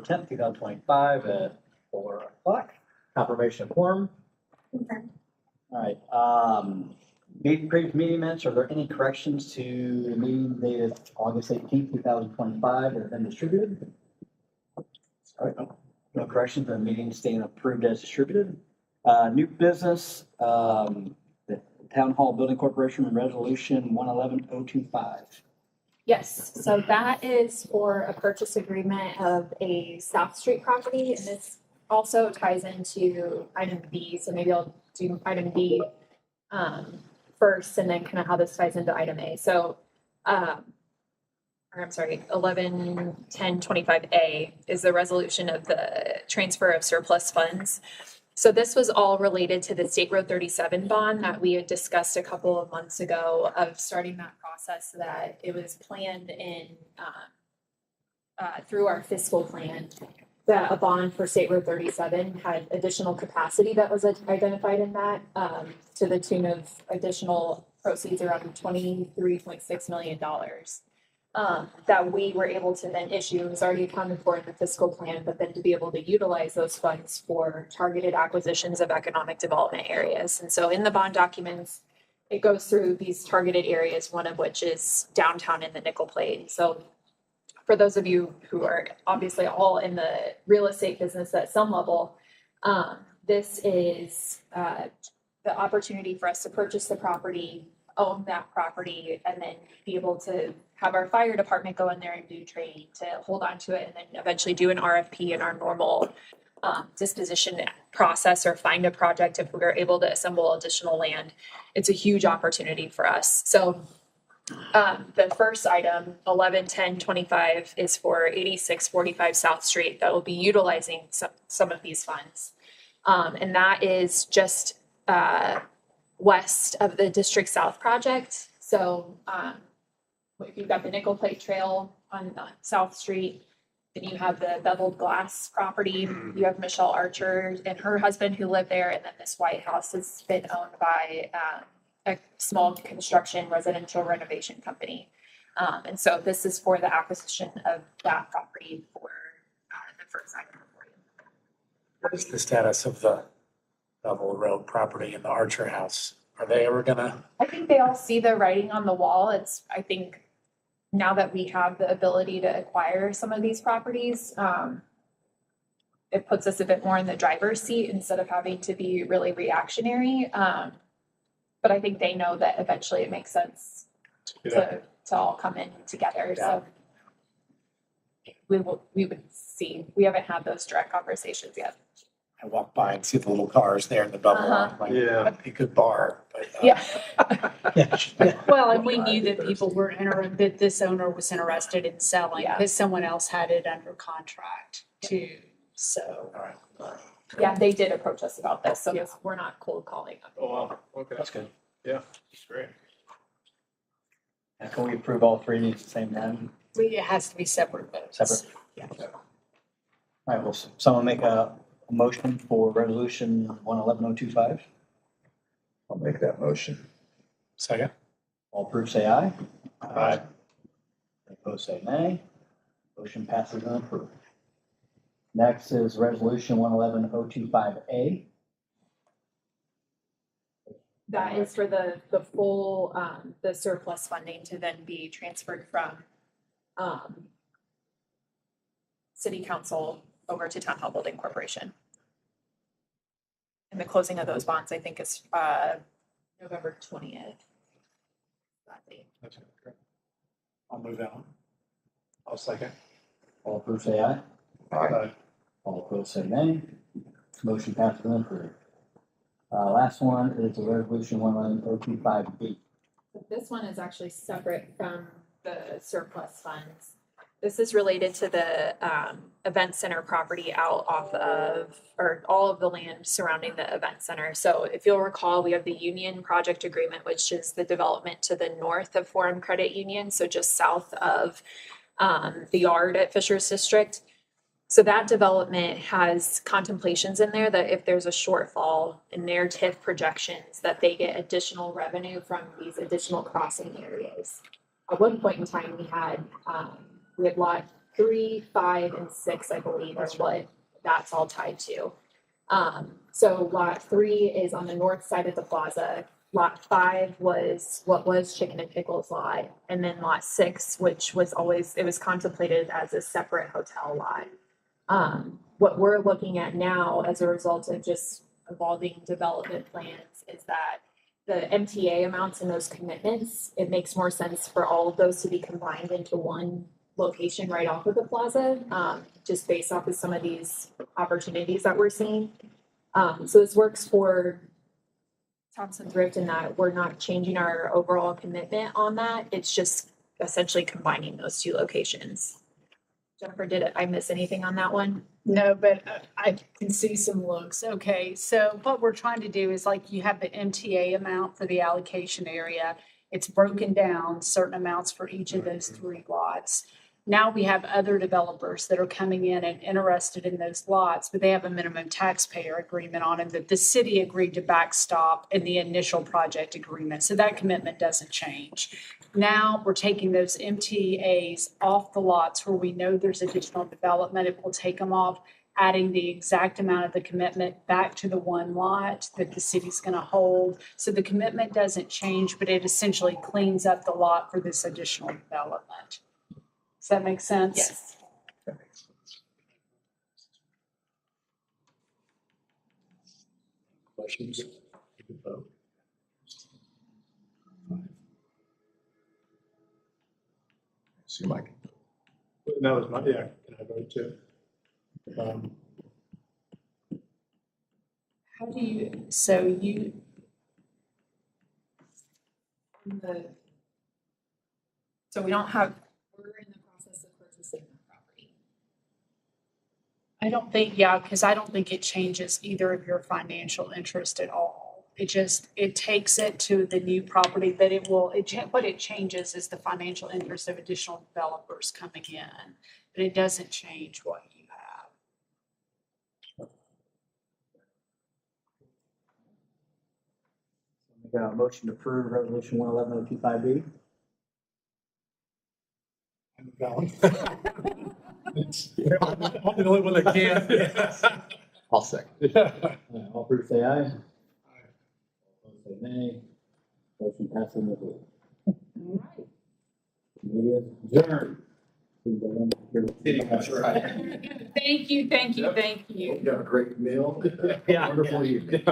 10th, 2025 at 4 o'clock. Confirmation of quorum. Confirmed. All right. Previous meeting minutes, are there any corrections to the meeting dated August 18th, 2025 that have been distributed? All right, no corrections, the meeting staying approved as distributed. New business, the Town Hall Building Corporation Resolution 111025. Yes, so that is for a purchase agreement of a South Street property, and this also ties into item B, so maybe I'll do item B first, and then kind of how this ties into item A. So, or I'm sorry, 111025A is the resolution of the transfer of surplus funds. So this was all related to the State Road 37 bond that we had discussed a couple of months ago of starting that process so that it was planned in through our fiscal plan. That a bond for State Road 37 had additional capacity that was identified in that to the tune of additional proceeds around $23.6 million. That we were able to then issue, it was already accounted for in the fiscal plan, but then to be able to utilize those funds for targeted acquisitions of economic development areas. And so in the bond documents, it goes through these targeted areas, one of which is downtown in the Nickel Plate. So for those of you who are obviously all in the real estate business at some level, this is the opportunity for us to purchase the property, own that property, and then be able to have our fire department go in there and do training to hold on to it, and then eventually do an RFP in our normal disposition process or find a project if we're able to assemble additional land. It's a huge opportunity for us. So the first item, 111025, is for 8645 South Street that will be utilizing some of these funds. And that is just west of the District South project. So if you've got the Nickel Plate Trail on South Street, then you have the beveled glass property. You have Michelle Archer and her husband who live there. And then this White House has been owned by a small construction residential renovation company. And so this is for the acquisition of that property for the first item for you. What is the status of the Bevel Road property and the Archer House? Are they ever gonna? I think they all see the writing on the wall. I think now that we have the ability to acquire some of these properties, it puts us a bit more in the driver's seat instead of having to be really reactionary. But I think they know that eventually it makes sense to all come in together. So we would see. We haven't had those direct conversations yet. I walk by and see the little cars there in the Bevel. I'm like, that'd be a good bar. But, Yeah. Well, and we knew that people were that this owner was interested in selling Yeah. because someone else had it under contract too. So, all right. Yeah, they did approach us about this, so we're not cold calling them. Oh, wow, okay, That's good. yeah, that's great. And can we approve all three of these at the same time? it has to be separate votes. Separate? Yeah. All right, will someone make a motion for resolution 111025? I'll make that motion. Second. All approved, say aye. Aye. Opposed, say nay. Motion passes and approved. Next is resolution 111025A. That is for the full, the surplus funding to then be transferred from, city council over to Town Hall Building Corporation. And the closing of those bonds, I think, is, November 20th. That's great. I'll move that one. I'll second. All approved, say aye. Aye. All opposed, say nay. Motion passes and approved. Last one is a resolution 111025B. So this one is actually separate from the surplus funds. This is related to the event center property out off of, or all of the land surrounding the event center. So if you'll recall, we have the Union Project Agreement, which is the development to the north of Forum Credit Union, so just south of the yard at Fisher's District. So that development has contemplations in there that if there's a shortfall in their TIF projections, that they get additional revenue from these additional crossing areas. At one point in time, we had lot 3, 5, and 6, I believe, is what that's all tied to. So lot 3 is on the north side of the plaza. Lot 5 was what was Chicken and Pickles lot, and then lot 6, which was always, it was contemplated as a separate hotel lot. What we're looking at now as a result of just evolving development plans is that the MTA amounts and those commitments, it makes more sense for all of those to be combined into one location right off of the plaza, just based off of some of these opportunities that we're seeing. So this works for Thompson Thrift in that we're not changing our overall commitment on that. It's just essentially combining those two locations. Jennifer, did I miss anything on that one? No, but I can see some looks. Okay, so what we're trying to do is like you have the MTA amount for the allocation area. It's broken down, certain amounts for each of those 3 lots. Now we have other developers that are coming in and interested in those lots, but they have a minimum taxpayer agreement on them that the city agreed to backstop in the initial project agreement. So that commitment doesn't change. Now we're taking those MTAs off the lots where we know there's additional development. It will take them off, adding the exact amount of the commitment back to the one lot that the city's going to hold. So the commitment doesn't change, but it essentially cleans up the lot for this additional development. Does that make sense? Yes. That makes sense. Questions? You can vote. See, Mike. That was my, yeah, can I vote too? How do you, so you, So we don't have, we're in the process of purchasing the property. I don't think, yeah, because I don't think it changes either of your financial interest at all. It just, it takes it to the new property, but it will, what it changes is the financial interest of additional developers coming in. But it doesn't change what you have. We got a motion to approve resolution 111-025B. I'm the only one that can. I'll second. All approved, say aye. Opposed, say nay. Motion passes in the vote. Meeting is adjourned. Please go on here. That's right. Thank you, thank you, thank you. You have a great meal. Yeah. Wonderful evening.